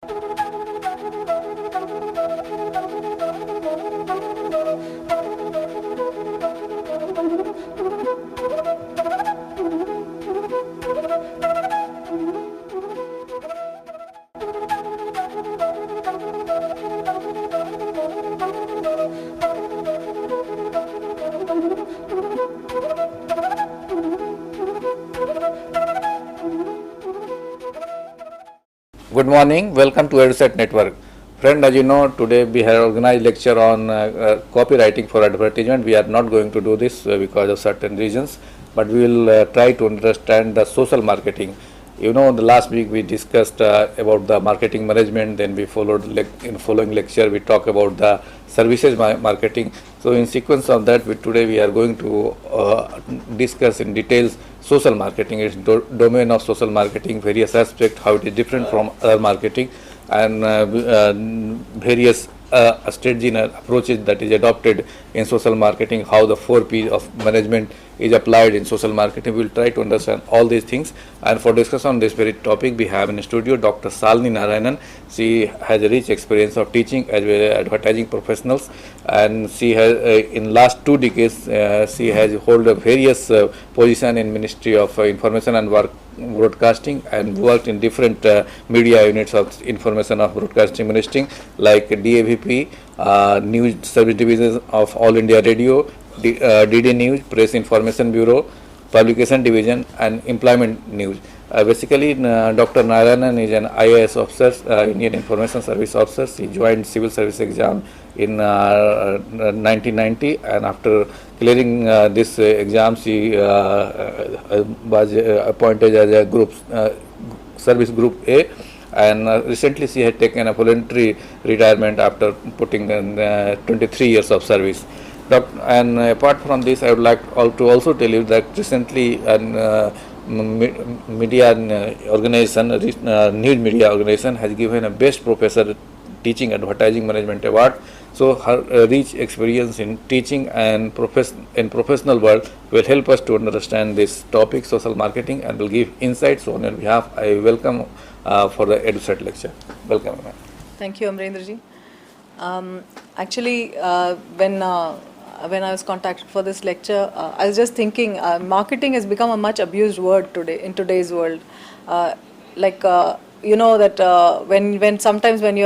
Good morning, welcome to EduSet Network. Friend, as you know, today we have organized lecture on copywriting for advertisement. We are not going to do this because of certain reasons, but we will try to understand the social marketing. You know, the last week we discussed about the marketing management, then we followed in following lecture we talk about the services marketing. So in sequence of that, today we are going to discuss in details social marketing, its domain of social marketing, various aspects, how it is different from other marketing, and various strategy and approaches that is adopted in social marketing, how the 4P of management is applied in social marketing. We will try to understand all these things, and for discussion on this very topic we have in the studio Dr. Salini Narayanan. She has a rich experience of teaching as well as advertising professionals, and she has in last 2 decades she has hold a various position in Ministry of Information and Broadcasting, and worked in different media units of Information of Broadcasting Ministry like DAVP, News Service Division of All India Radio, DD News, Press Information Bureau, Publication Division, and Employment News. Basically, Dr. Narayanan is an IAS officer, Indian Information Service officer. She joined civil service exam in 1990, and after clearing this exam, she was appointed as a group service group A, and recently she had taken a voluntary retirement after putting in 23 years of service. And apart from this, I would like to also tell you that recently media organization, news media organization, has given a best professor teaching advertising management award. So her rich experience in teaching and in professional world will help us to understand this topic, social marketing, and will give insights. So on your behalf, I welcome for the EduSet lecture. Welcome. Thank you, Amrendraji. Actually, when I was contacted for this lecture, I was just thinking marketing has become a much abused word today in today's world. You know that when sometimes when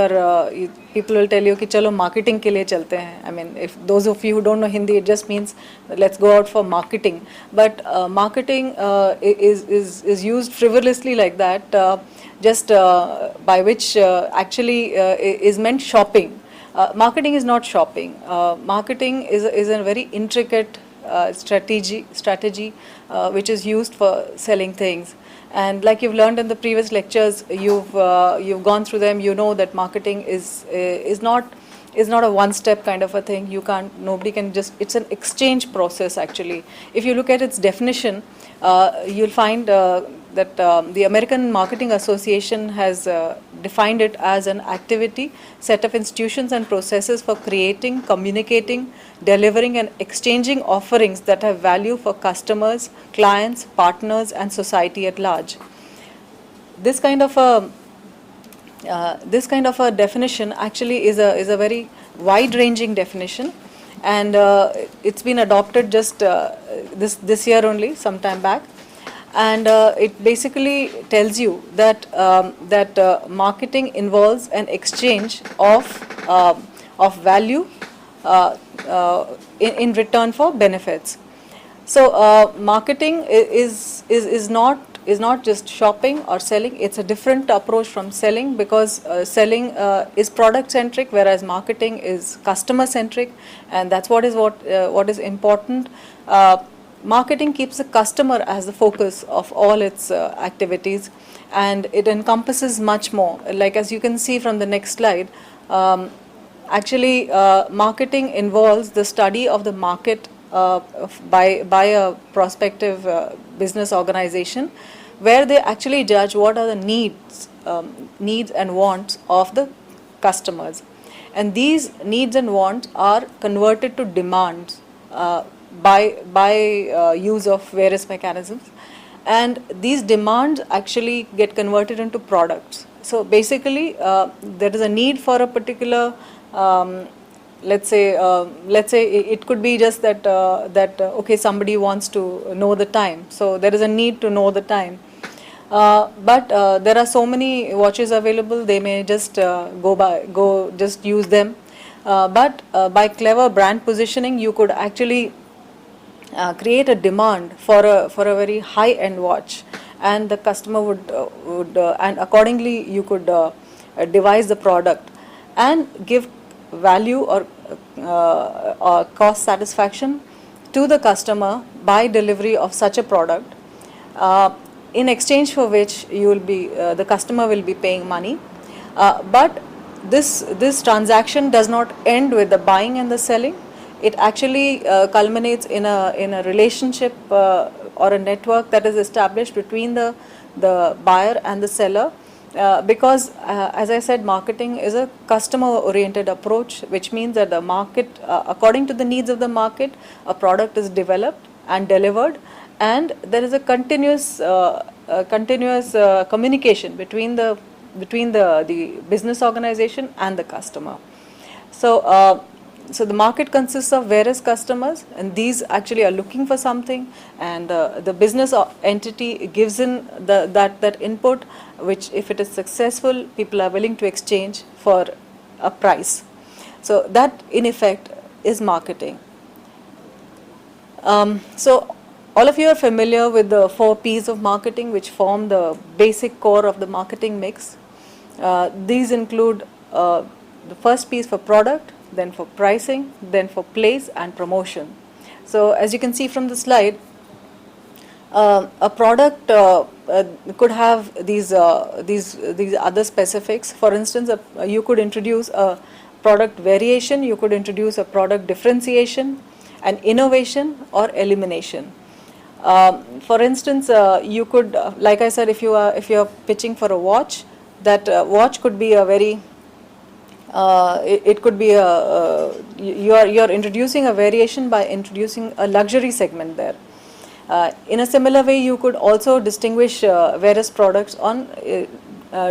people will tell you कि चलो marketing के लिए चलते हैं. I mean, if those of you who don't know Hindi, it just means let's go out for marketing. But marketing is used frivolously like that, just by which actually is meant shopping. Marketing is not shopping. Marketing is a very intricate strategy which is used for selling things. And like you've learned in the previous lectures, you've gone through them. You know that marketing is not a one-step kind of a thing. Nobody can just. It's an exchange process actually. If you look at its definition, you'll find that the American Marketing Association has defined it as an activity, set of institutions and processes for creating, communicating, delivering and exchanging offerings that have value for customers, clients, partners and society at large. This kind of a definition actually is a very wide-ranging definition, and it's been adopted just this year only, some time back. And it basically tells you that marketing involves an exchange of value in return for benefits. So marketing is not just shopping or selling. It's a different approach from selling, because selling is product centric, whereas marketing is customer centric, and that's what is important. Marketing keeps the customer as the focus of all its activities, and it encompasses much more. Like as you can see from the next slide, actually marketing involves the study of the market by a prospective business organization, where they actually judge what are the needs and wants of the customers, and these needs and wants are converted to demands by use of various mechanisms, and these demands actually get converted into products. So basically, there is a need for a particular, let's say it could be just that okay, somebody wants to know the time, so there is a need to know the time. But there are so many watches available, they may just just use them. But by clever brand positioning, you could actually create a demand for a very high end watch, and the customer would and accordingly you could devise the product and give value or cost satisfaction to the customer by delivery of such a product, in exchange for which you will be the customer will be paying money. But this transaction does not end with the buying and the selling. It actually culminates in a relationship or a network that is established between the buyer and the seller, because as I said, marketing is a customer oriented approach, which means that the market, according to the needs of the market, a product is developed and delivered, and there is a continuous communication between the business organization and the customer. So the market consists of various customers, and these actually are looking for something, and the business entity gives in that input, which if it is successful, people are willing to exchange for a price. So that in effect is marketing. So all of you are familiar with the 4 P's of marketing, which form the basic core of the marketing mix. These include the first P is for product, then for pricing, then for place and promotion. So as you can see from the slide, a product could have these other specifics. For instance, you could introduce a product variation, you could introduce a product differentiation, an innovation or elimination. For instance, you could, like I said, if you are pitching for a watch, that watch could be a very it could be you are introducing a variation by introducing a luxury segment there. In a similar way, you could also distinguish various products on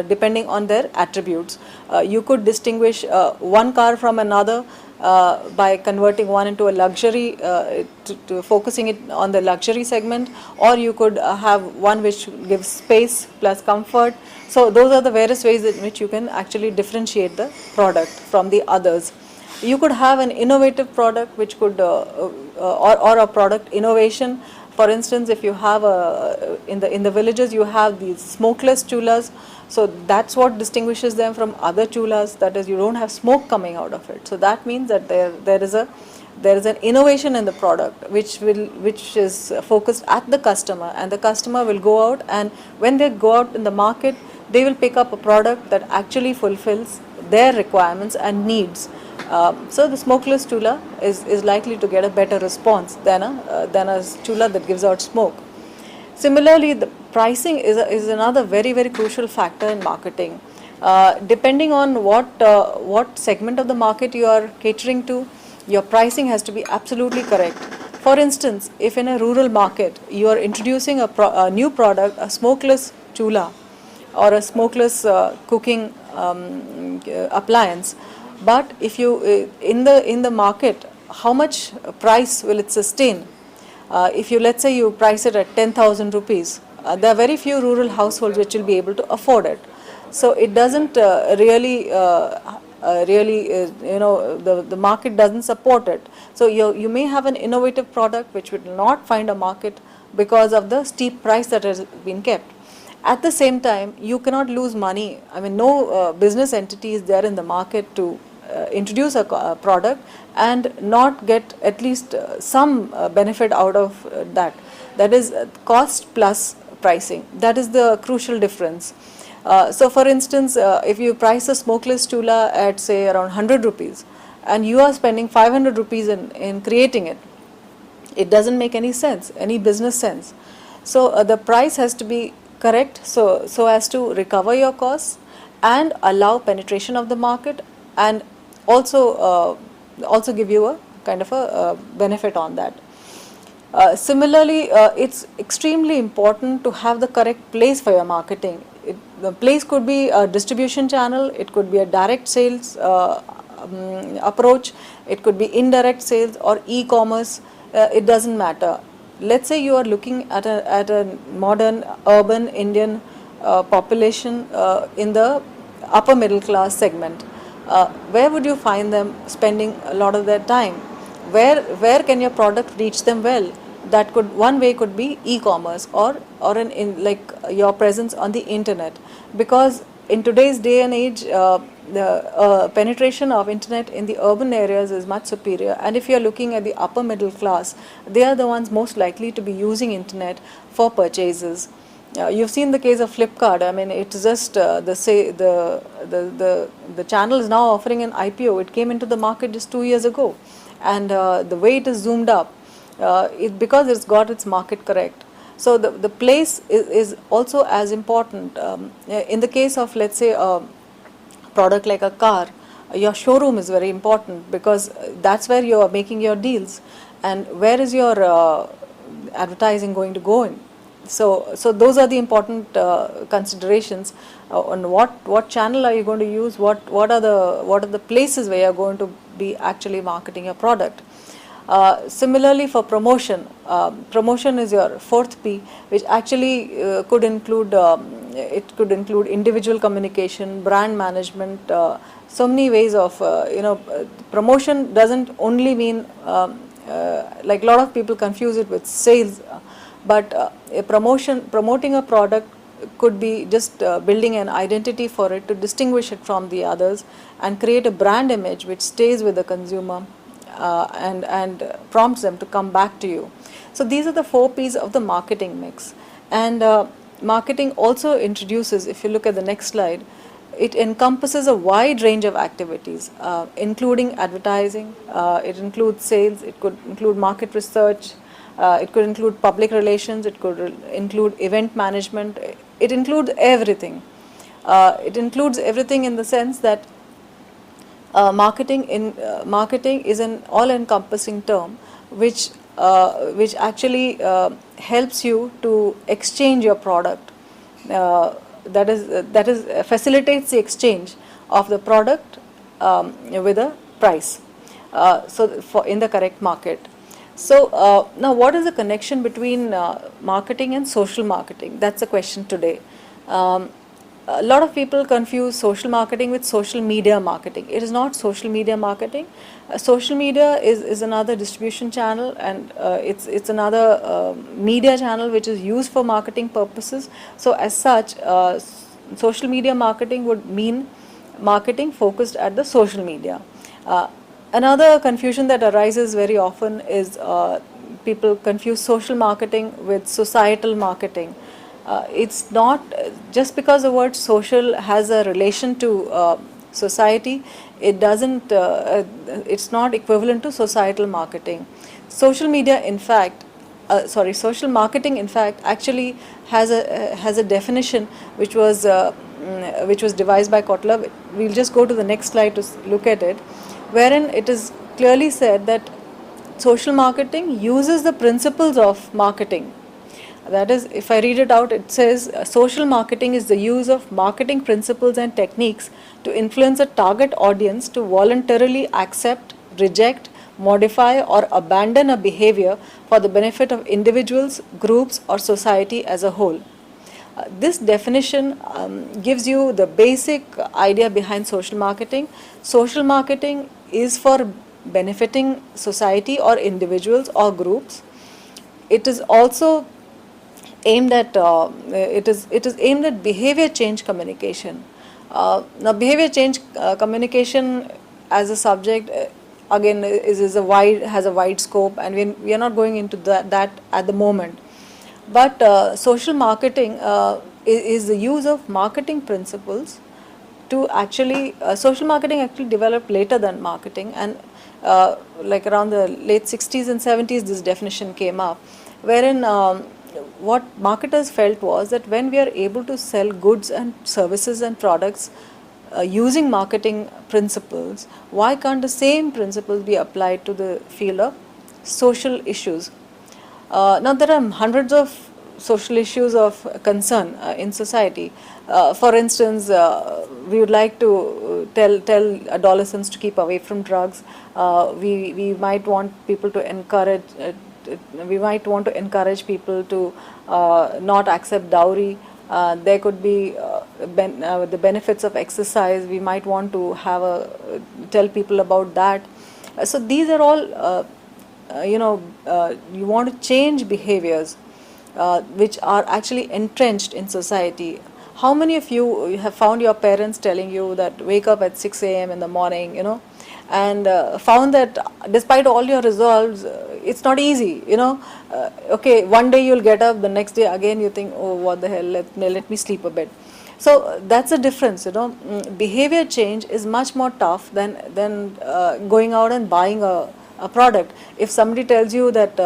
depending on their attributes. You could distinguish one car from another by converting one into a luxury, to focusing it on the luxury segment, or you could have one which gives space plus comfort. So those are the various ways in which you can actually differentiate the product from the others. You could have an innovative product which could or a product innovation. For instance, if you have in the villages, you have these smokeless chullas. So that's what distinguishes them from other chullas, that is, you don't have smoke coming out of it. So that means that there is an innovation in the product which is focused at the customer, and the customer will go out, and when they go out in the market, they will pick up a product that actually fulfills their requirements and needs. So the smokeless chula is likely to get a better response than a chula that gives out smoke. Similarly, the pricing is another very, very crucial factor in marketing. Depending on what segment of the market you are catering to, your pricing has to be absolutely correct. For instance, if in a rural market you are introducing a new product, a smokeless chula or a smokeless cooking appliance, but if you in the market, how much price will it sustain? If you, let's say, you price it at 10,000 rupees, there are very few rural households which will be able to afford it. So it doesn't really the market doesn't support it. So you may have an innovative product which will not find a market because of the steep price that has been kept. At the same time, you cannot lose money. I mean, no business entity is there in the market to introduce a product and not get at least some benefit out of that. That is cost plus pricing. That is the crucial difference. So for instance, if you price a smokeless chula at say around 100 rupees and you are spending 500 rupees in creating it, it doesn't make any sense, any business sense. So the price has to be correct so as to recover your costs and allow penetration of the market, and also give you a kind of a benefit on that. Similarly, it's extremely important to have the correct place for your marketing. the place could be a distribution channel, it could be a direct sales approach, it could be indirect sales or e-commerce, it doesn't matter. Let's say you are looking at a modern urban Indian population in the upper middle class segment. Where would you find them spending a lot of their time? Where can your product reach them well? That could, one way could be e-commerce or like your presence on the internet, because in today's day and age the penetration of internet in the urban areas is much superior, and if you are looking at the upper middle class, they are the ones most likely to be using internet for purchases. You've seen the case of Flipkart. I mean, it's just the channel is now offering an IPO. It came into the market just 2 years ago, and the way it is zoomed up, because it's got its market correct. So the place is also as important. In the case of, let's say, a product like a car, your showroom is very important, because that's where you are making your deals, and where is your advertising going to go in. So those are the important considerations on what channel are you going to use, what are the places where you are going to be actually marketing your product. Similarly for promotion, promotion is your fourth P, which actually could include it could include individual communication, brand management, so many ways of promotion doesn't only mean like a lot of people confuse it with sales, but promoting a product could be just building an identity for it to distinguish it from the others and create a brand image which stays with the consumer and prompts them to come back to you. So these are the 4 P's of the marketing mix. And marketing also introduces, if you look at the next slide, it encompasses a wide range of activities, including advertising, it includes sales, it could include market research, it could include public relations, it could include event management, it includes everything. It includes everything in the sense that marketing is an all-encompassing term which actually helps you to exchange your product. That is facilitates the exchange of the product with a price. So for in the correct market. So now, what is the connection between marketing and social marketing? That's the question today. A lot of people confuse social marketing with social media marketing. It is not social media marketing. Social media is another distribution channel, and it's another media channel which is used for marketing purposes. So as such, social media marketing would mean marketing focused at the social media. Another confusion that arises very often is people confuse social marketing with societal marketing. It's not just because the word social has a relation to society, it doesn't, it's not equivalent to societal marketing. Social media, in fact, social marketing, in fact, actually has a definition which was devised by Kotler. We'll just go to the next slide to look at it, wherein it is clearly said that social marketing uses the principles of marketing. That is, if I read it out, it says social marketing is the use of marketing principles and techniques to influence a target audience to voluntarily accept, reject, modify or abandon a behavior for the benefit of individuals, groups or society as a whole. This definition gives you the basic idea behind social marketing. Social marketing is for benefiting society or individuals or groups. It is also aimed at it is aimed at behavior change communication. Now, behavior change communication as a subject again has a wide scope, and we are not going into that at the moment. But social marketing is the use of marketing principles to actually social marketing actually developed later than marketing, and like around the late 60s and 70s this definition came up, wherein what marketers felt was that when we are able to sell goods and services and products using marketing principles, why can't the same principles be applied to the field of social issues? Now there are hundreds of social issues of concern in society. For instance, we would like to tell adolescents to keep away from drugs. We might want people to encourage. We might want to encourage people to not accept dowry. There could be the benefits of exercise. We might want to have tell people about that. So these are all, you want to change behaviors which are actually entrenched in society. How many of you have found your parents telling you that wake up at 6 a.m. in the morning, and found that despite all your resolves, it's not easy, okay, one day you'll get up, the next day again you think, oh, what the hell, let me sleep a bit. So that's the difference, behavior change is much more tough than going out and buying a product. If somebody tells you that,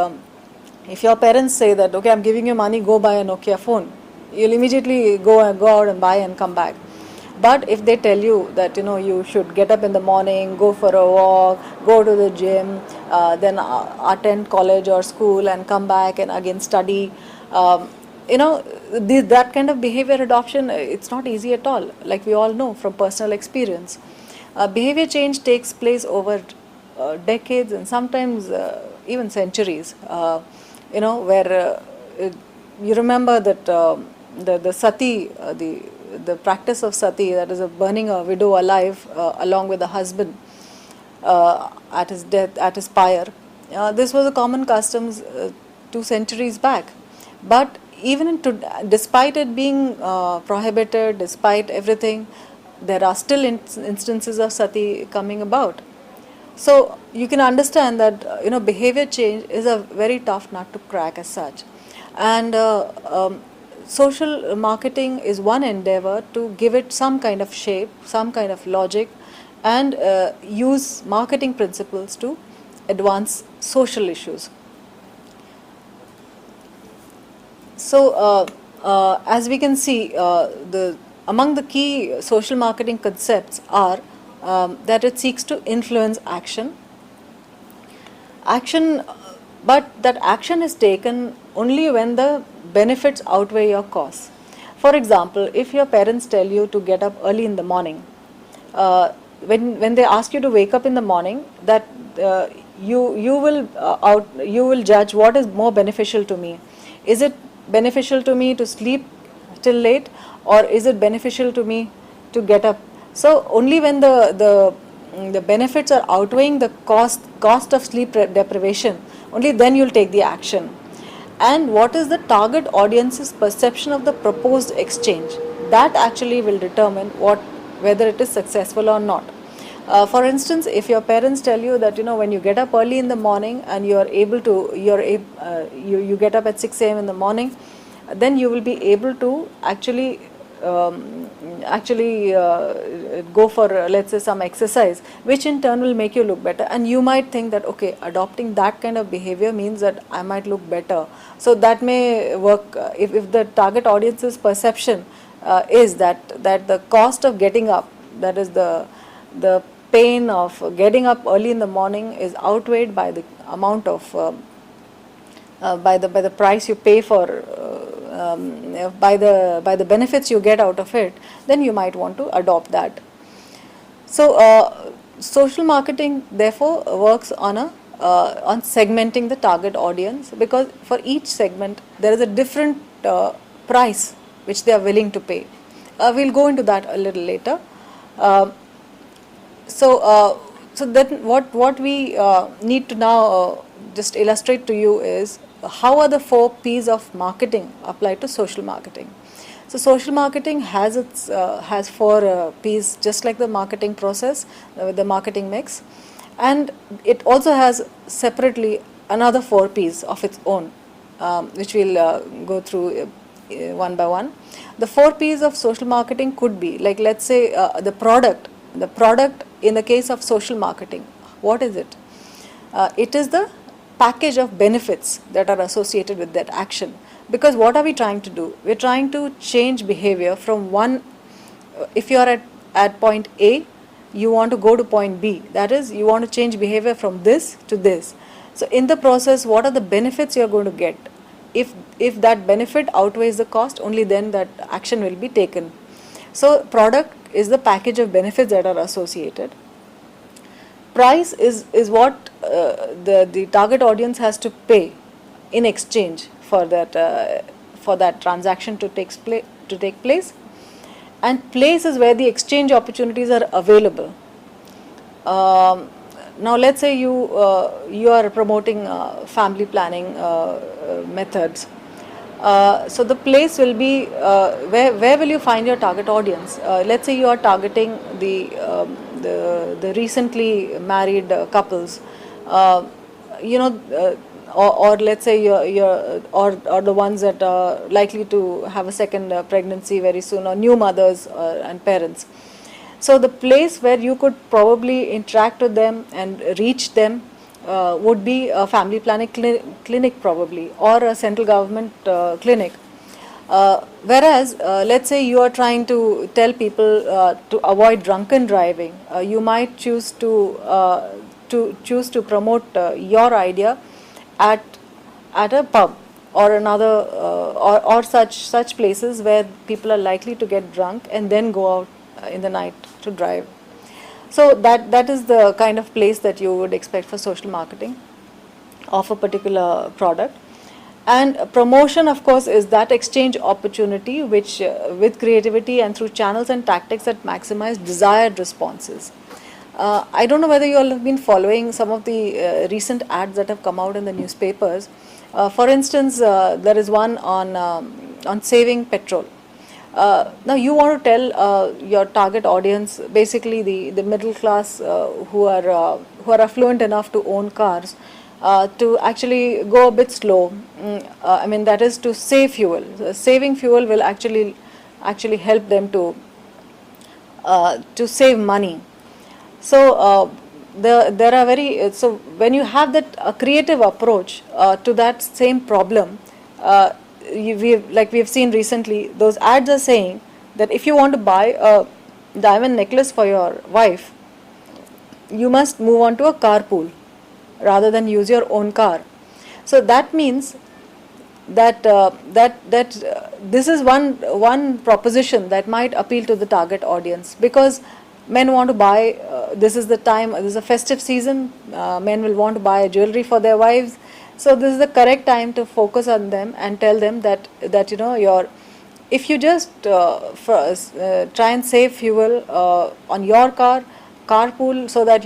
if your parents say that, okay, I'm giving you money, go buy a Nokia phone, you'll immediately go out and buy and come back. But if they tell you that, you should get up in the morning, go for a walk, go to the gym, then attend college or school and come back and again study, that kind of behavior adoption, it's not easy at all, like we all know from personal experience. Behavior change takes place over decades and sometimes even centuries, where you remember that the sati, the practice of sati, that is burning a widow alive along with the husband at his death, at his pyre. This was a common custom 2 centuries back. But even despite it being prohibited, despite everything, there are still instances of sati coming about. So you can understand that behavior change is a very tough nut to crack as such. And social marketing is one endeavor to give it some kind of shape, some kind of logic, and use marketing principles to advance social issues. So as we can see, among the key social marketing concepts are that it seeks to influence action, but that action is taken only when the benefits outweigh your costs. For example, if your parents tell you to get up early in the morning, when they ask you to wake up in the morning, that you will judge what is more beneficial to me. Is it beneficial to me to sleep till late, or is it beneficial to me to get up? So only when the benefits are outweighing the cost of sleep deprivation, only then you'll take the action. And what is the target audience's perception of the proposed exchange? That actually will determine whether it is successful or not. For instance, if your parents tell you that when you get up early in the morning and you get up at 6 a.m. in the morning, then you will be able to actually go for let's say some exercise, which in turn will make you look better. And you might think that, okay, adopting that kind of behavior means that I might look better. So that may work if the target audience's perception is that the cost of getting up, that is the pain of getting up early in the morning, is outweighed by the amount of by the price you pay for, by the benefits you get out of it, then you might want to adopt that. So social marketing therefore works on segmenting the target audience, because for each segment there is a different price which they are willing to pay. We'll go into that a little later. So then what we need to now just illustrate to you is how are the 4 P's of marketing applied to social marketing. So social marketing has 4 P's, just like the marketing process with the marketing mix, and it also has separately another 4 P's of its own, which we'll go through one by one. The 4 P's of social marketing could be, like, let's say the product in the case of social marketing, what is it? It is the package of benefits that are associated with that action. Because what are we trying to do? We're trying to change behavior from one, if you are at point A, you want to go to point B. That is, you want to change behavior from this to this. So in the process, what are the benefits you're going to get? if that benefit outweighs the cost, only then that action will be taken. So product is the package of benefits that are associated. Price is what the target audience has to pay in exchange for that transaction to take place, and place is where the exchange opportunities are available. Now let's say you are promoting family planning methods. So the place will be where will you find your target audience? Let's say you are targeting the recently married couples, you know, or let's say or the ones that are likely to have a second pregnancy very soon, or new mothers and parents. So the place where you could probably interact with them and reach them would be a family planning clinic probably, or a central government clinic. Whereas, let's say you are trying to tell people to avoid drunken driving, you might choose to promote your idea at a pub or another or such places where people are likely to get drunk and then go out in the night to drive. So that is the kind of place that you would expect for social marketing of a particular product. And promotion, of course, is that exchange opportunity which with creativity and through channels and tactics that maximize desired responses. I don't know whether you all have been following some of the recent ads that have come out in the newspapers. For instance, there is one on saving petrol. Now you want to tell your target audience, basically the middle class who are affluent enough to own cars, to actually go a bit slow. I mean, that is to save fuel. Saving fuel will actually help them to save money. So there are so when you have that creative approach to that same problem, we've seen recently, those ads are saying that if you want to buy a diamond necklace for your wife, you must move on to a carpool rather than use your own car. So that means that this is one proposition that might appeal to the target audience, because men want to buy, this is the time, this is a festive season, men will want to buy jewelry for their wives. So this is the correct time to focus on them and tell them that if you just try and save fuel on your carpool, so that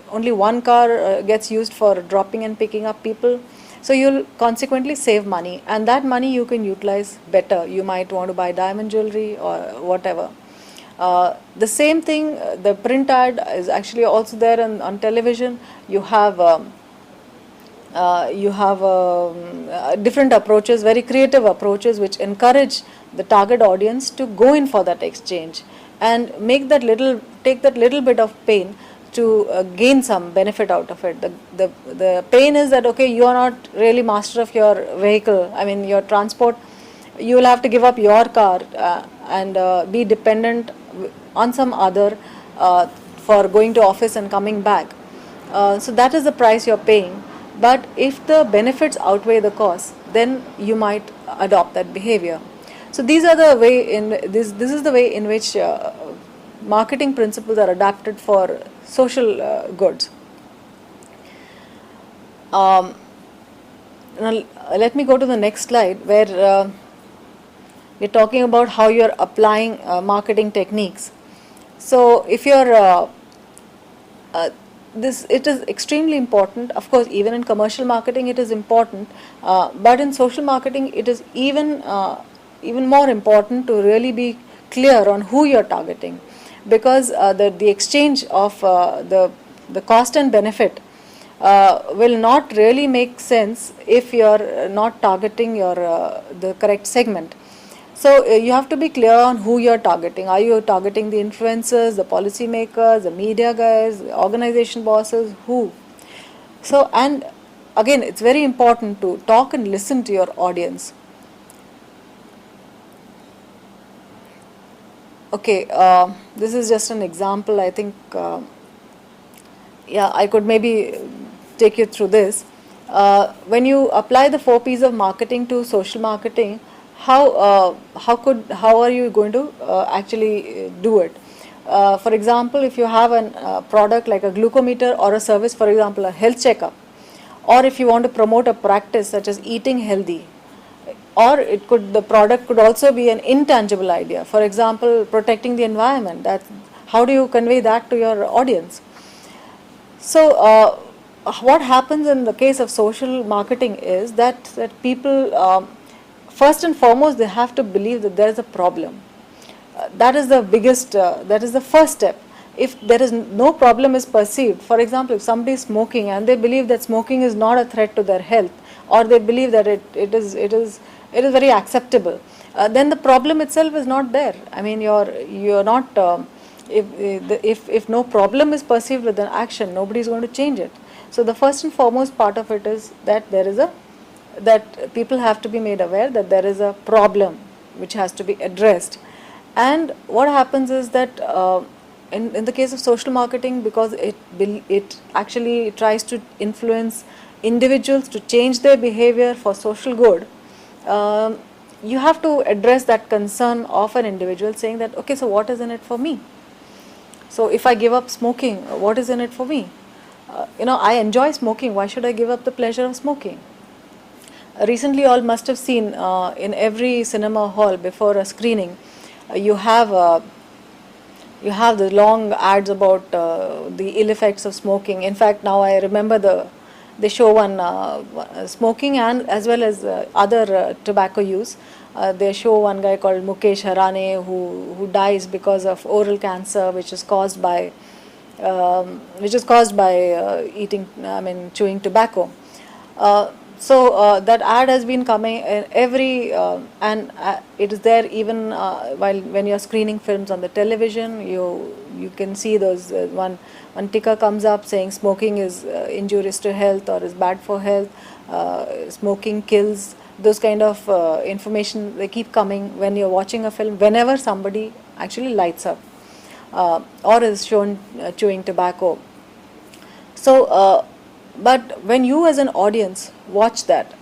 only one car gets used for dropping and picking up people, so you'll consequently save money, and that money you can utilize better. You might want to buy diamond jewelry or whatever. The same thing, the print ad is actually also there on television. You have different approaches, very creative approaches, which encourage the target audience to go in for that exchange and take that little bit of pain to gain some benefit out of it. The pain is that, okay, you are not really master of your vehicle, I mean your transport, you will have to give up your car and be dependent on some other for going to office and coming back. So that is the price you're paying. But if the benefits outweigh the cost, then you might adopt that behavior. So these are the way this is the way in which marketing principles are adapted for social goods. Now let me go to the next slide, where we're talking about how you're applying marketing techniques. So if you're it is extremely important. Of course, even in commercial marketing it is important, but in social marketing it is even more important to really be clear on who you're targeting, because the exchange of the cost and benefit will not really make sense if you're not targeting the correct segment. So you have to be clear on who you're targeting. Are you targeting the influencers, the policymakers, the media guys, the organization bosses, who? So, and again, it's very important to talk and listen to your audience. Okay, this is just an example. I think, I could maybe take you through this. When you apply the 4 P's of marketing to social marketing, how are you going to actually do it? For example, if you have a product like a glucometer, or a service, for example, a health checkup, or if you want to promote a practice such as eating healthy, or the product could also be an intangible idea. For example, protecting the environment. How do you convey that to your audience? So, what happens in the case of social marketing is that people, first and foremost, they have to believe that there is a problem. That is the biggest, that is the first step. If there is no problem is perceived, for example, if somebody is smoking and they believe that smoking is not a threat to their health, or they believe that it is very acceptable, then the problem itself is not there. I mean, you're not. If no problem is perceived with an action, nobody is going to change it. So the first and foremost part of it is that that people have to be made aware that there is a problem which has to be addressed. And what happens is that in the case of social marketing, because it actually tries to influence individuals to change their behavior for social good, you have to address that concern of an individual, saying that, okay, so what is in it for me? So if I give up smoking, what is in it for me? I enjoy smoking. Why should I give up the pleasure of smoking? Recently, all must have seen in every cinema hall before a screening, you have the long ads about the ill effects of smoking. In fact, now I remember they show one smoking and as well as other tobacco use. They show one guy called Mukesh Harane who dies because of oral cancer, which is caused by chewing tobacco. That ad has been coming in every and it is there even when you are screening films on the television. You can see those one ticker comes up saying smoking is injurious to health or is bad for health. Smoking kills. Those kind of information, they keep coming when you're watching a film, whenever somebody actually lights up or is shown chewing tobacco. So, but when you as an audience watch that,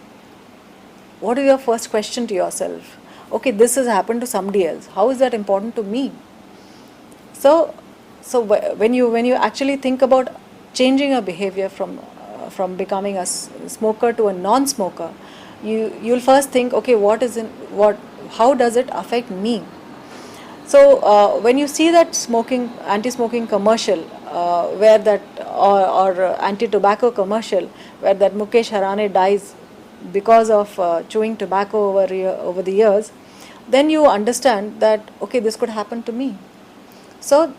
what is your first question to yourself? Okay, this has happened to somebody else. How is that important to me? So when you actually think about changing a behavior from becoming a smoker to a non-smoker, you'll first think, okay, how does it affect me? So when you see that anti-smoking commercial, where that or anti-tobacco commercial, where that Mukesh Harane dies because of chewing tobacco over the years, then you understand that, okay, this could happen to me. So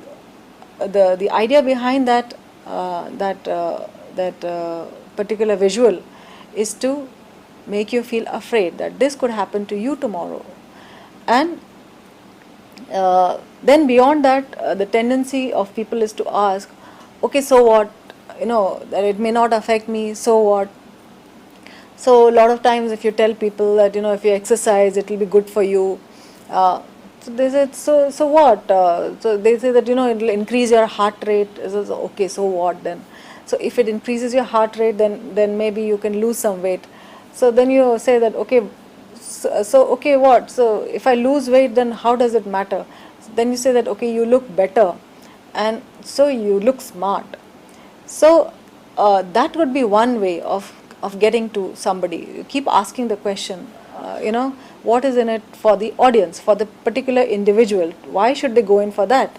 the idea behind that particular visual is to make you feel afraid that this could happen to you tomorrow. And then beyond that, the tendency of people is to ask, okay, so what? That it may not affect me, so what? So a lot of times if you tell people that, if you exercise, it will be good for you. So they said, so what? So they say that, it will increase your heart rate. So, okay, so what then? So if it increases your heart rate, then maybe you can lose some weight. So then you say that, okay, so okay, what? So if I lose weight, then how does it matter? So then you say that, okay, you look better, and so you look smart. So that would be one way of getting to somebody. You keep asking the question, what is in it for the audience, for the particular individual? Why should they go in for that?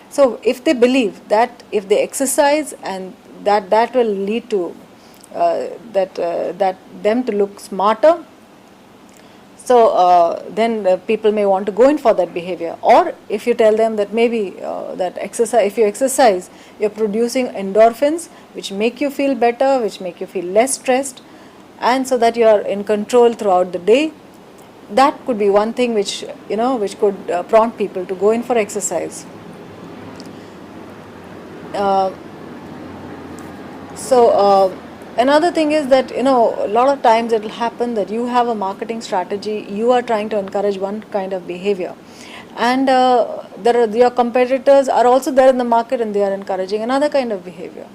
So if they believe that if they exercise and that will lead to that them to look smarter, so then people may want to go in for that behavior. Or if you tell them that maybe if you exercise, you're producing endorphins which make you feel better, which make you feel less stressed, and so that you're in control throughout the day, that could be one thing which could prompt people to go in for exercise. Another thing is that, a lot of times it will happen that you have a marketing strategy, you are trying to encourage one kind of behavior, and your competitors are also there in the market and they are encouraging another kind of behavior.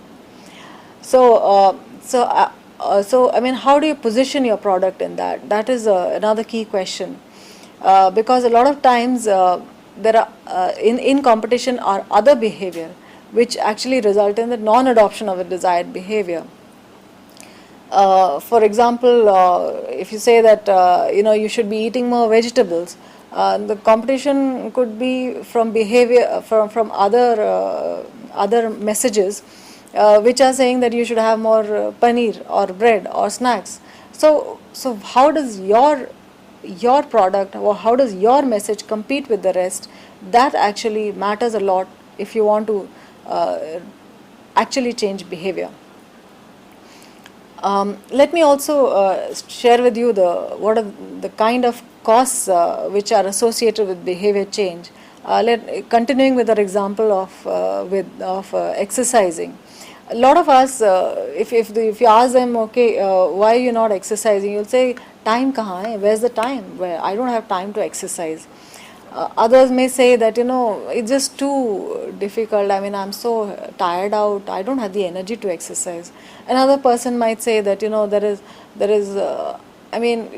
So So, I mean, how do you position your product in that? That is another key question. Because a lot of times there are in competition are other behavior which actually result in the non-adoption of a desired behavior. For example, if you say that you should be eating more vegetables, the competition could be from behavior from other messages which are saying that you should have more paneer or bread or snacks. So how does your product or how does your message compete with the rest? That actually matters a lot if you want to actually change behavior. Let me also share with you what are the kind of costs which are associated with behavior change. Continuing with our example of exercising, a lot of us, if you ask them, okay, why are you not exercising? You'll say, time kahan hai? Where's the time? Where I don't have time to exercise. Others may say that it's just too difficult. I mean, I'm so tired out. I don't have the energy to exercise. Another person might say that there is I mean,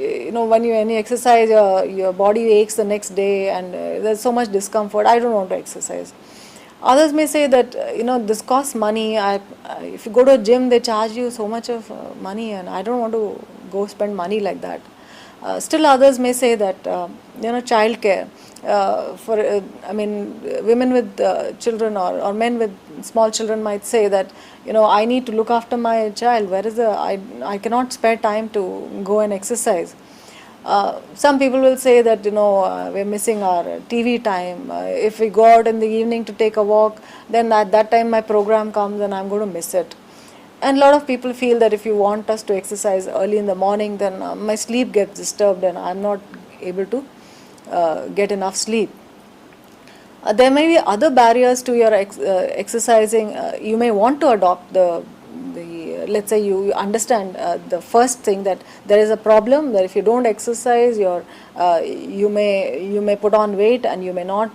when you exercise, your body aches the next day, and there's so much discomfort. I don't want to exercise. Others may say that this costs money. If you go to a gym, they charge you so much of money, and I don't want to go spend money like that. Still others may say that child care I mean, women with children or men with small children might say that I need to look after my child. Where is I cannot spare time to go and exercise. Some people will say that we're missing our TV time. If we go out in the evening to take a walk, then at that time my program comes and I'm going to miss it. And a lot of people feel that if you want us to exercise early in the morning, then my sleep gets disturbed and I'm not able to get enough sleep. There may be other barriers to your exercising. You may want to adopt let's say you understand the first thing, that there is a problem, that if you don't exercise, you may put on weight and you may not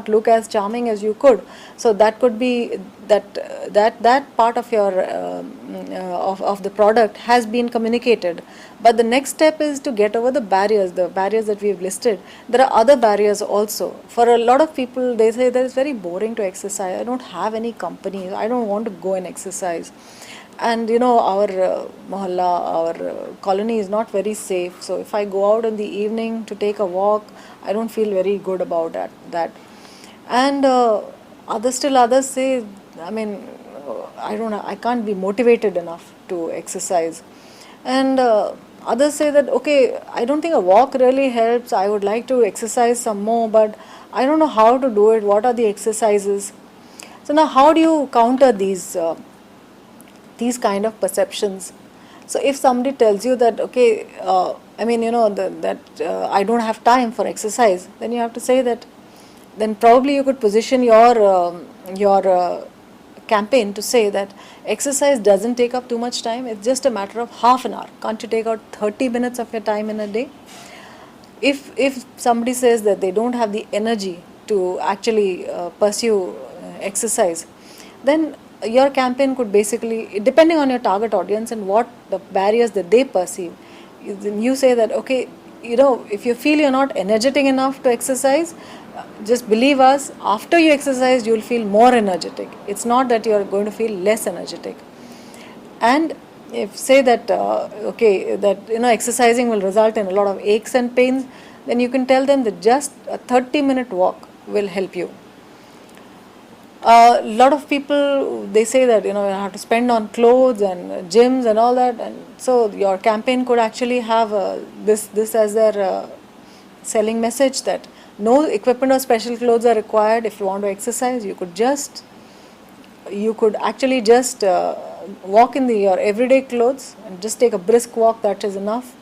look as charming as you could. So that could be that part of your of the product has been communicated. But the next step is to get over the barriers that we've listed. There are other barriers also. For a lot of people, they say that it's very boring to exercise. I don't have any company. I don't want to go and exercise. And our mohalla, our colony is not very safe. So if I go out in the evening to take a walk, I don't feel very good about that. And others say, I mean, I don't know, I can't be motivated enough to exercise. And others say that, okay, I don't think a walk really helps. I would like to exercise some more, but I don't know how to do it. What are the exercises? So now, how do you counter these kind of perceptions? So if somebody tells you that, okay, I mean, that I don't have time for exercise, then you have to say that, then probably you could position your campaign to say that exercise doesn't take up too much time. It's just a matter of half an hour. Can't you take out 30 minutes of your time in a day? If somebody says that they don't have the energy to actually pursue exercise, then your campaign could basically, depending on your target audience and what the barriers that they perceive, you say that, okay, if you feel you're not energetic enough to exercise, just believe us, after you exercise, you'll feel more energetic. It's not that you're going to feel less energetic. And if say that, exercising will result in a lot of aches and pains, then you can tell them that just a 30-minute walk will help you. A lot of people, they say that you have to spend on clothes and gyms and all that, and so your campaign could actually have this as their selling message, that no equipment or special clothes are required. If you want to exercise, you could actually just walk in your everyday clothes and just take a brisk walk. That is enough.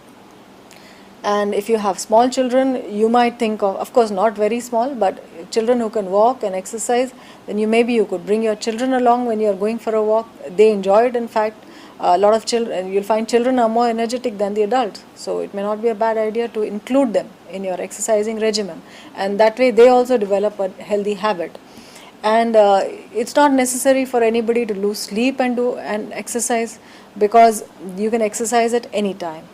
And if you have small children, you might think of course not very small, but children who can walk and exercise, then you could bring your children along when you are going for a walk. They enjoy it. In fact, a lot of children, you'll find children are more energetic than the adults. So it may not be a bad idea to include them in your exercising regimen. And that way they also develop a healthy habit. and it's not necessary for anybody to lose sleep and do and exercise, because you can exercise at any time.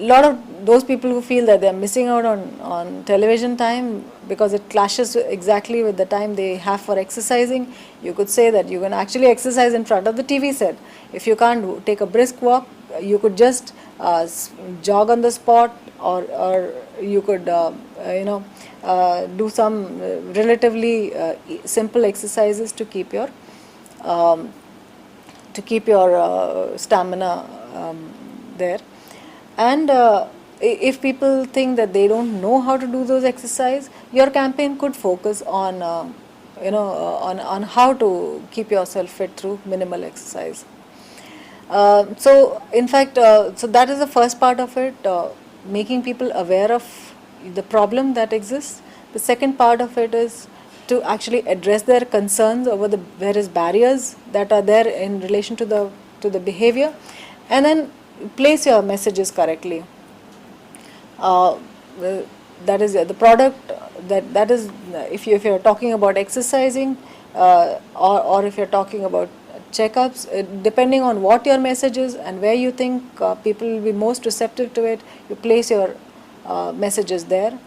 Lot of those people who feel that they're missing out on television time because it clashes exactly with the time they have for exercising, you could say that you can actually exercise in front of the TV set. If you can't take a brisk walk, you could just jog on the spot, or you could do some relatively simple exercises to keep your stamina there. And if people think that they don't know how to do those exercises, your campaign could focus on on how to keep yourself fit through minimal exercise. So in fact, so that is the first part of it, making people aware of the problem that exists. The second part of it is to actually address their concerns over the various barriers that are there in relation to the behavior, and then place your messages correctly. That is the product that is, if you're talking about exercising, or if you're talking about checkups, depending on what your message is and where you think people will be most receptive to it, you place your messages there.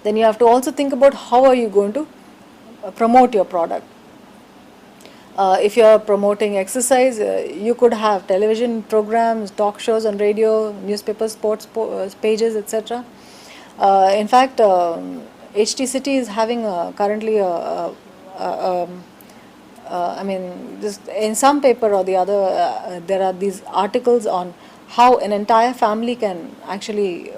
Then you have to also think about how are you going to promote your product. If you are promoting exercise, you could have television programs, talk shows on radio, newspapers, sports pages, etc. In fact, HT City is having currently just in some paper or the other, there are these articles on how an entire family can actually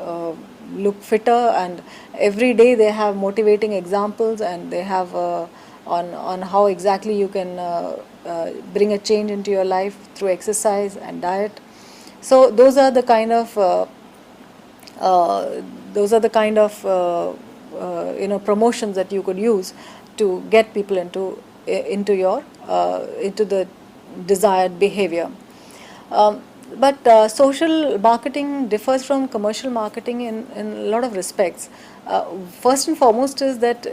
look fitter, and every day they have motivating examples, and they have on how exactly you can bring a change into your life through exercise and diet. So those are the kind of promotions that you could use to get people into the desired behavior. But social marketing differs from commercial marketing in a lot of respects. First and foremost is that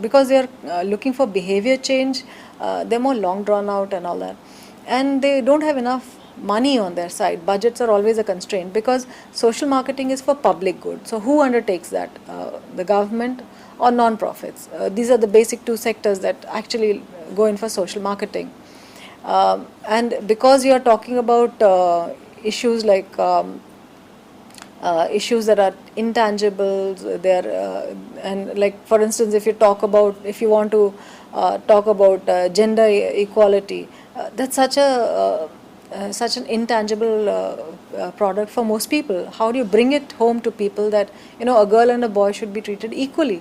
because they are looking for behavior change, they're more long drawn out and all that, and they don't have enough money on their side. Budgets are always a constraint, because social marketing is for public good. So who undertakes that? The government or non-profits. These are the basic two sectors that actually go in for social marketing. And because you are talking about issues like issues that are intangible, and like for instance, if you want to talk about gender equality, that's such an intangible product for most people. How do you bring it home to people that a girl and a boy should be treated equally?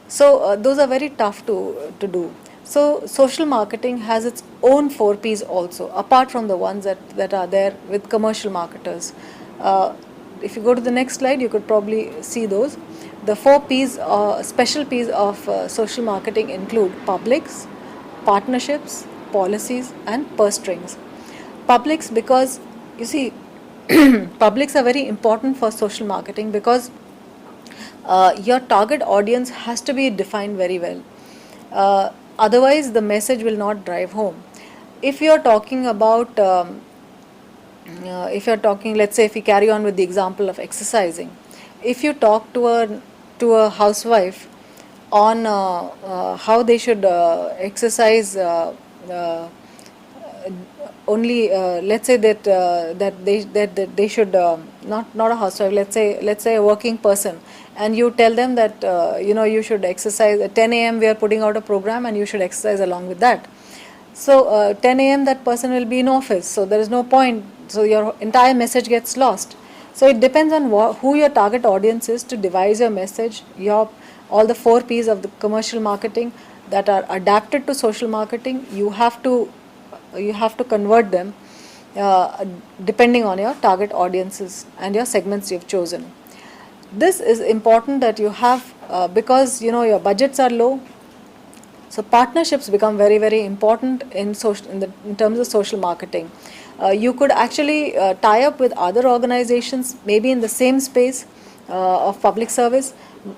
So those are very tough to do. So social marketing has its own 4 Ps also, apart from the ones that are there with commercial marketers. If you go to the next slide, you could probably see those. The 4 Ps, special Ps of social marketing include publics, partnerships, policies, and purse strings. Publics, because you see, publics are very important for social marketing, because your target audience has to be defined very well. Otherwise, the message will not drive home. If you're talking about, let's say, if we carry on with the example of exercising, if you talk to a housewife on how they should exercise, only let's say that they should not a housewife, let's say a working person, and you tell them that you should exercise at 10 a.m. we are putting out a program and you should exercise along with that. So 10 a.m. that person will be in office, so there is no point, so your entire message gets lost. So it depends on who your target audience is to devise your message. All the 4 Ps of the commercial marketing that are adapted to social marketing, you have to convert them depending on your target audiences and your segments you've chosen. This is important that you have because your budgets are low. So partnerships become very, very important in terms of social marketing. You could actually tie up with other organizations, maybe in the same space, of public service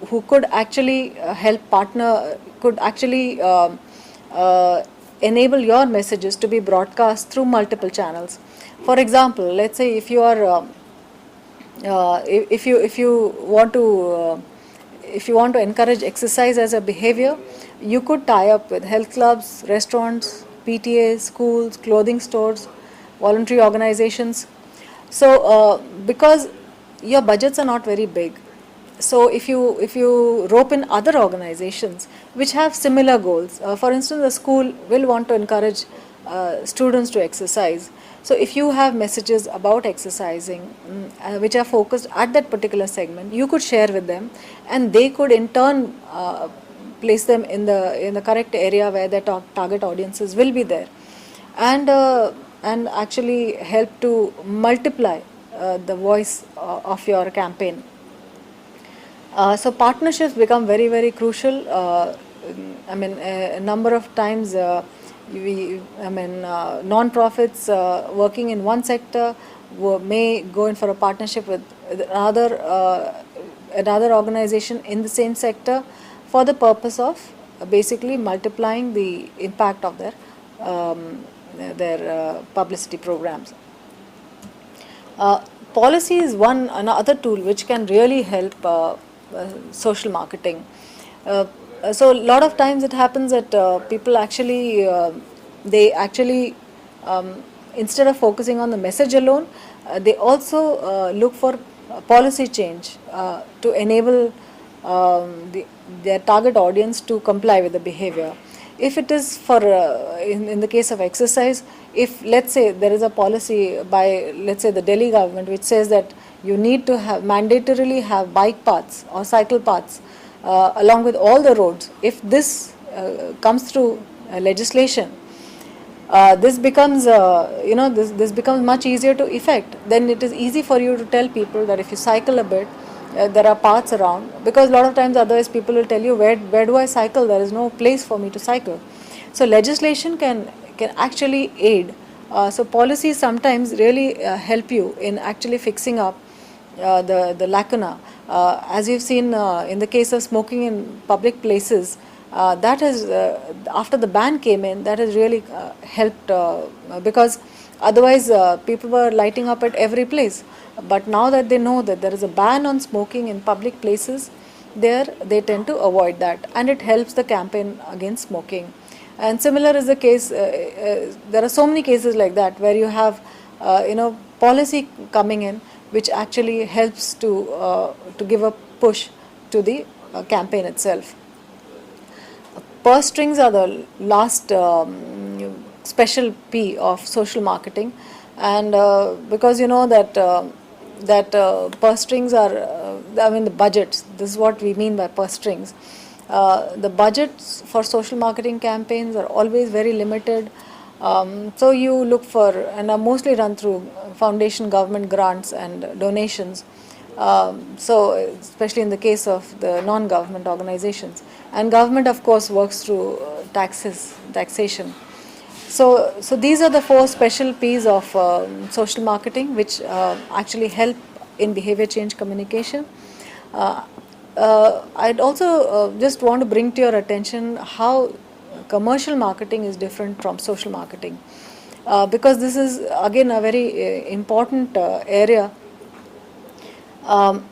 who could actually help partner, could actually enable your messages to be broadcast through multiple channels. For example, let's say if you are if you want to if you want to encourage exercise as a behavior, you could tie up with health clubs, restaurants, PTAs, schools, clothing stores, voluntary organizations. So because your budgets are not very big, so if you rope in other organizations which have similar goals, for instance, the school will want to encourage students to exercise. So if you have messages about exercising which are focused at that particular segment, you could share with them, and they could in turn place them in the correct area where their target audiences will be there, and actually help to multiply the voice of your campaign. So partnerships become very, very crucial. I mean, a number of times, non-profits working in one sector may go in for a partnership with another organization in the same sector for the purpose of basically multiplying the impact of their publicity programs. Policy is another tool which can really help social marketing. So a lot of times it happens that people actually instead of focusing on the message alone, they also look for policy change to enable their target audience to comply with the behavior. If it is for in the case of exercise, if let's say there is a policy by, let's say, the Delhi government which says that you need to have mandatorily have bike paths or cycle paths along with all the roads, if this comes through legislation, this becomes this becomes much easier to effect. Then it is easy for you to tell people that if you cycle a bit, there are paths around, because a lot of times otherwise people will tell you, where do I cycle, there is no place for me to cycle. So legislation can actually aid. So policies sometimes really help you in actually fixing up the lacuna. As you've seen in the case of smoking in public places, that has after the ban came in, that has really helped, because otherwise people were lighting up at every place. But now that they know that there is a ban on smoking in public places, they tend to avoid that, and it helps the campaign against smoking. And similar is the case, there are so many cases like that where you have policy coming in which actually helps to give a push to the campaign itself. Purse strings are the last special P of social marketing, and because you know that purse strings are, the budgets. This is what we mean by purse strings. The budgets for social marketing campaigns are always very limited. So you look for, and are mostly run through foundation, government grants and donations. So especially in the case of the non-government organizations, and government of course works through taxation. So these are the 4 special P's of social marketing which actually help in behavior change communication. I'd also just want to bring to your attention how commercial marketing is different from social marketing, because this is again a very important area. So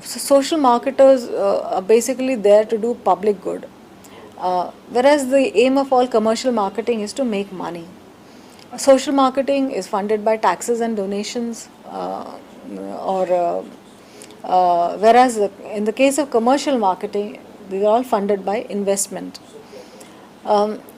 social marketers are basically there to do public good, whereas the aim of all commercial marketing is to make money. Social marketing is funded by taxes and donations, whereas in the case of commercial marketing, they are all funded by investment.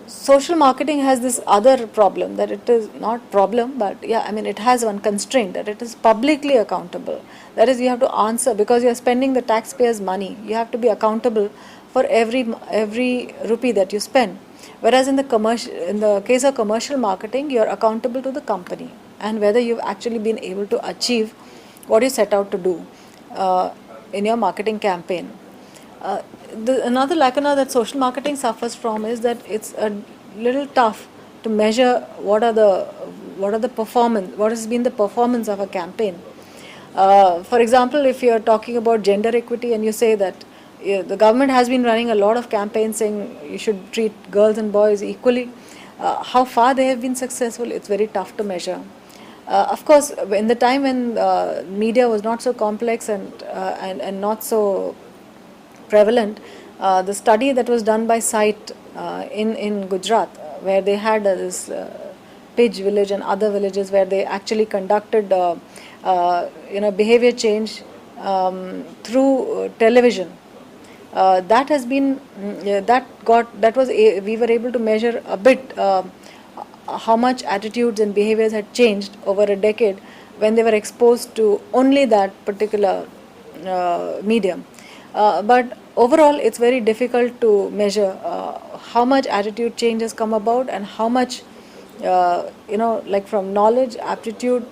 Social marketing has this other problem, that it is not problem, but it has one constraint, that it is publicly accountable. That is, you have to answer, because you are spending the taxpayers' money. You have to be accountable for every rupee that you spend. Whereas in the case of commercial marketing, you are accountable to the company and whether you've actually been able to achieve what you set out to do in your marketing campaign. Another lacuna that social marketing suffers from is that it's a little tough to measure what has been the performance of a campaign. For example, if you're talking about gender equity and you say that the government has been running a lot of campaigns saying you should treat girls and boys equally, how far they have been successful, it's very tough to measure. Of course, in the time when media was not so complex and not so prevalent, the study that was done by SITE in Gujarat, where they had this Pidge village and other villages where they actually conducted behavior change through television. That has been we were able to measure a bit how much attitudes and behaviors had changed over a decade when they were exposed to only that particular medium. But overall, it's very difficult to measure how much attitude change has come about and how much like from knowledge, aptitude,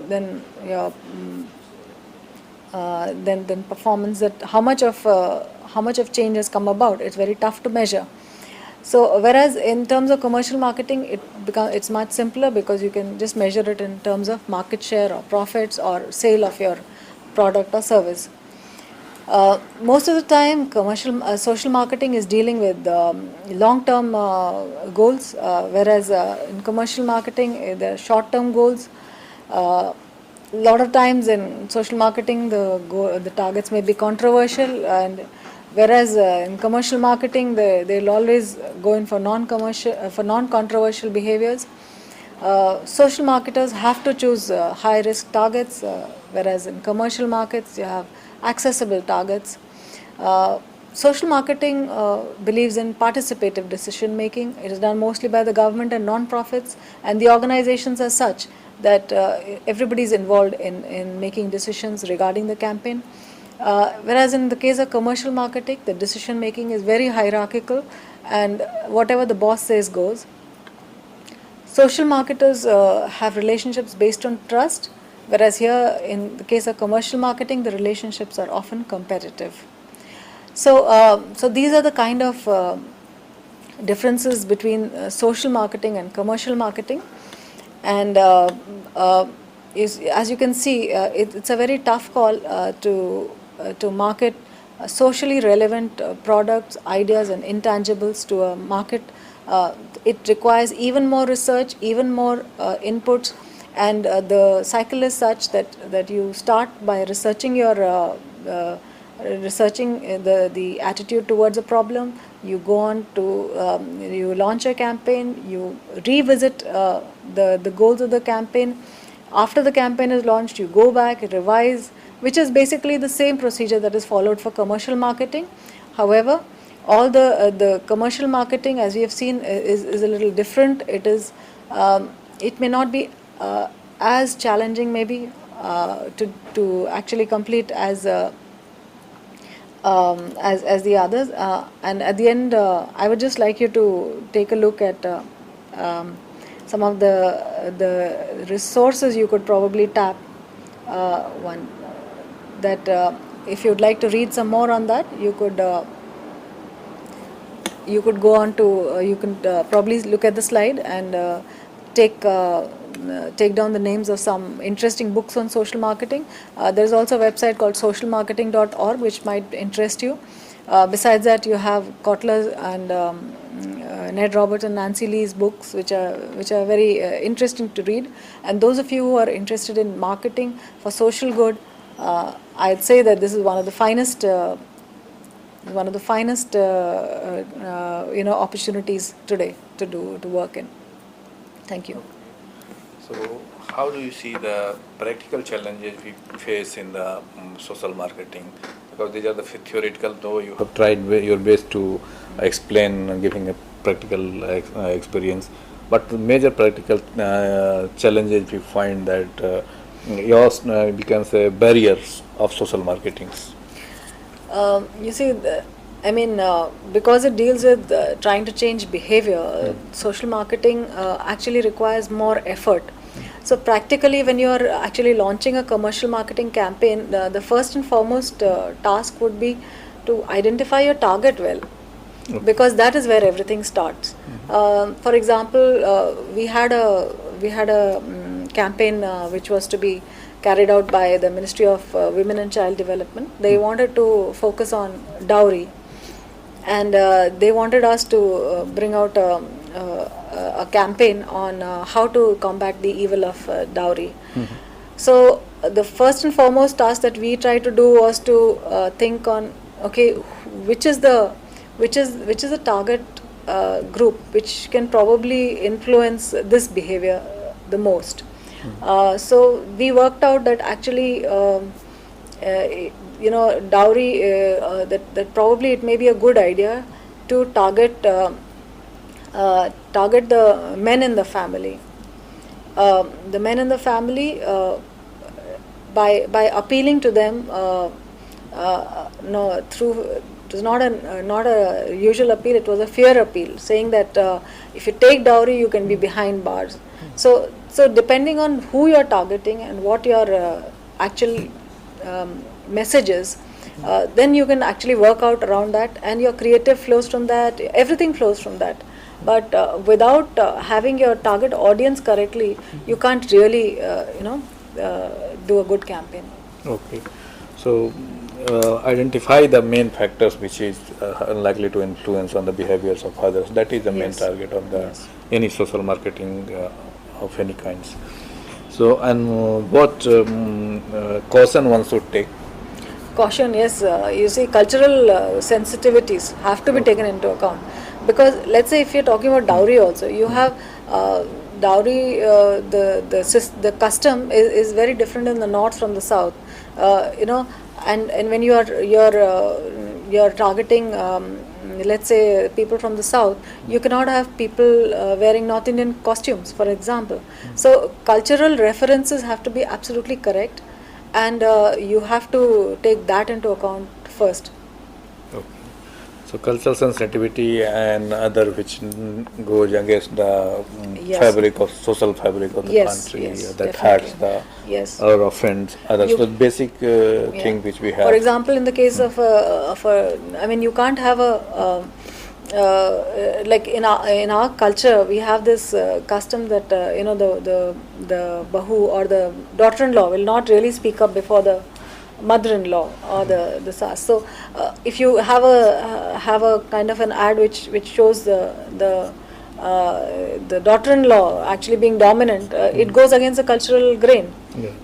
then performance, that how much of change has come about. It's very tough to measure. So whereas in terms of commercial marketing, it's much simpler because you can just measure it in terms of market share or profits or sale of your product or service. Most of the time, social marketing is dealing with long-term goals, whereas in commercial marketing, there are short-term goals. A lot of times in social marketing, the targets may be controversial, and whereas in commercial marketing, they'll always go in for non-controversial behaviors. Social marketers have to choose high-risk targets, whereas in commercial markets, you have accessible targets. Social marketing believes in participative decision making. It is done mostly by the government and non-profits and the organizations as such, that everybody is involved in making decisions regarding the campaign. Whereas in the case of commercial marketing, the decision making is very hierarchical and whatever the boss says goes. Social marketers have relationships based on trust, whereas here in the case of commercial marketing, the relationships are often competitive. So these are the kind of differences between social marketing and commercial marketing. And as you can see, it's a very tough call to market socially relevant products, ideas and intangibles to a market. It requires even more research, even more inputs, and the cycle is such that you start by researching the attitude towards a problem. You go on to you launch a campaign, you revisit the goals of the campaign. After the campaign is launched, you go back, revise, which is basically the same procedure that is followed for commercial marketing. However, all the commercial marketing, as we have seen, is a little different. It may not be as challenging maybe to actually complete as the others. And at the end, I would just like you to take a look at some of the resources you could probably tap. One that if you'd like to read some more on that, you could go on to you can probably look at the slide and take down the names of some interesting books on social marketing. There's also a website called socialmarketing.org which might interest you. Besides that, you have Kotler's and Ned Roberts and Nancy Lee's books, which are very interesting to read. And those of you who are interested in marketing for social good, I'd say that this is one of the finest opportunities today to work in. Thank you. So, how do you see the practical challenges we face in the social marketing? Because these are the theoretical, though you have tried your best to explain, giving a practical experience. But the major practical challenges we find that yours becomes a barriers of social marketing. You see, because it deals with trying to change behavior, social marketing actually requires more effort. So practically, when you are actually launching a commercial marketing campaign, the first and foremost task would be to identify your target well, because that is where everything starts. For example, we had a campaign which was to be carried out by the Ministry of Women and Child Development. They wanted to focus on dowry, and they wanted us to bring out a campaign on how to combat the evil of dowry. So the first and foremost task that we tried to do was to think on, okay, which is the target group which can probably influence this behavior the most. So we worked out that actually dowry, that probably it may be a good idea to target the men in the family. The men in the family, by appealing to them, through, it was not a usual appeal, it was a fear appeal, saying that if you take dowry, you can be behind bars. So depending on who you are targeting and what your actual message is, then you can actually work out around that, and your creative flows from that, everything flows from that. But without having your target audience correctly, you can't really do a good campaign. Okay. So identify the main factors which is unlikely to influence on the behaviors of others. That is the main target of the any social marketing of any kinds. So, and what caution one should take? Caution, yes. You see, cultural sensitivities have to be taken into account, because let's say if you're talking about dowry also, you have dowry, the custom is very different in the north from the south, and when you're targeting let's say people from the south, you cannot have people wearing North Indian costumes, for example. So cultural references have to be absolutely correct, and you have to take that into account first. Okay. So cultural sensitivity and other which goes against the fabric of social fabric of the country, that hurts the or offends others. So basic thing which we have. For example, in the case of I mean, you can't have like in our culture, we have this custom that the bahu or the daughter-in-law will not really speak up before the mother-in-law or the sas. So if you have a kind of an ad which shows the daughter-in-law actually being dominant, it goes against the cultural grain.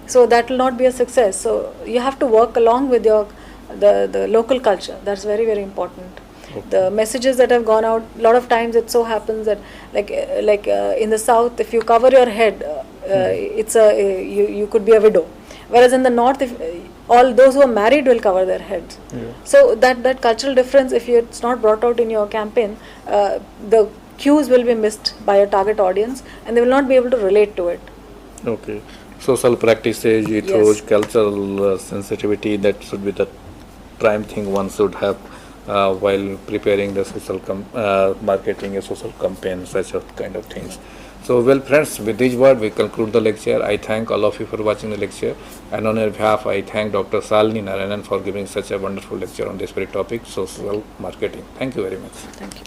So that will not be a success. So you have to work along with the local culture. That's very, very important. The messages that have gone out, a lot of times it so happens that like in the south, if you cover your head, you could be a widow. Whereas in the north, if all those who are married will cover their heads. So that cultural difference, if it's not brought out in your campaign, the cues will be missed by your target audience, and they will not be able to relate to it. Okay. Social practices, ethos, cultural sensitivity, that should be the prime thing one should have while preparing the social marketing, a social campaign, such kind of things. So, well, friends, with this word, we conclude the lecture. I thank all of you for watching the lecture, and on your behalf, I thank Dr. Shalini Narayanan for giving such a wonderful lecture on this very topic, social marketing. Thank you very much. Thank you.